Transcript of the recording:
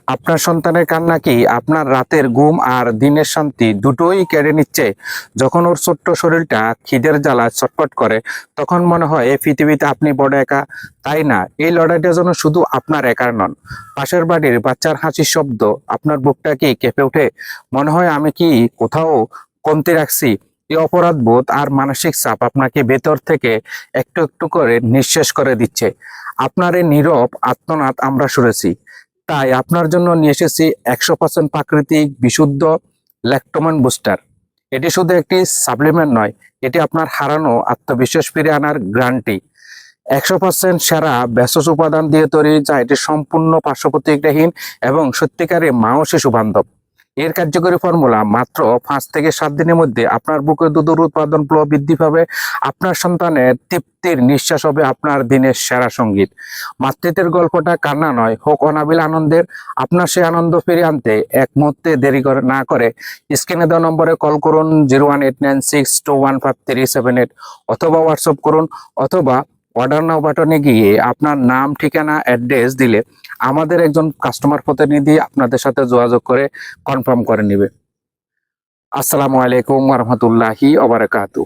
আপনার সন্তানের কান্না কি আপনার রাতের ঘুম আর দিনের শান্তি দুটোই কেড়ে নিচ্ছে? যখন ওর ছোট্ট শরীরটা খিদের জ্বালায় ছটফট করে, তখন মনে হয় এই পৃথিবীতে আপনি বড় একা। তাই না, এই লড়াইটা যেন শুধু আপনার একার নন। পাশের বাড়ির বাচ্চার হাসির শব্দ আপনার বুকটা কি কেঁপে ওঠে? মনে হয় আমি কি কোথাও কমতি রাখছি? এই অপরাধ বোধ আর মানসিক চাপ আপনাকে ভেতর থেকে একটু একটু করে নিঃশেষ করে দিচ্ছে। আপনার এই নীরব আর্তনাদ আমরা শুনেছি, তাই আপনার জন্য নিয়ে এসেছি 100% প্রাকৃতিক বিশুদ্ধ ল্যাক্টোমেন বুস্টার। এটি শুধু একটি সাপ্লিমেন্ট নয়, এটি আপনার হারানো আত্মবিশ্বাস ফিরে আনার গ্যারান্টি। 100% সেরা ভেষজ উপাদান দিয়ে তৈরি, যা এটি সম্পূর্ণ পার্শ্ব প্রতিক্রিয়াহীন এবং সত্যিকারে মা ও শিশু বান্ধব। এর কার্যকরী ফর্মুলা মাত্র 5 থেকে 7 দিনের মধ্যে আপনার বুকের দুধের উৎপাদন ফ্লো বৃদ্ধি পাবে। আপনার সন্তানের তৃপ্তির নিঃশ্বাস হবে আপনার দিনের সেরা সঙ্গীত। মাতৃত্বের গল্পটা কান্না নয়, হোক অনাবিল আনন্দের। আপনার সেই আনন্দ ফিরিয়ে আনতে এক মুহূর্তে দেরি না করে স্ক্রিনে দেওয়া নম্বরে কল করুন 01896215378, অথবা হোয়াটসঅ্যাপ করুন, অথবা অর্ডার নাও বাটনে গিয়ে আপনার নাম, ঠিকানা, অ্যাড্রেস দিলে আমাদের একজন কাস্টমার প্রতিনিধি আপনাদের সাথে যোগাযোগ করে কনফার্ম করে নেবে। আসসালামু আলাইকুম ওয়া রাহমাতুল্লাহি ওয়া বারাকাতুহু।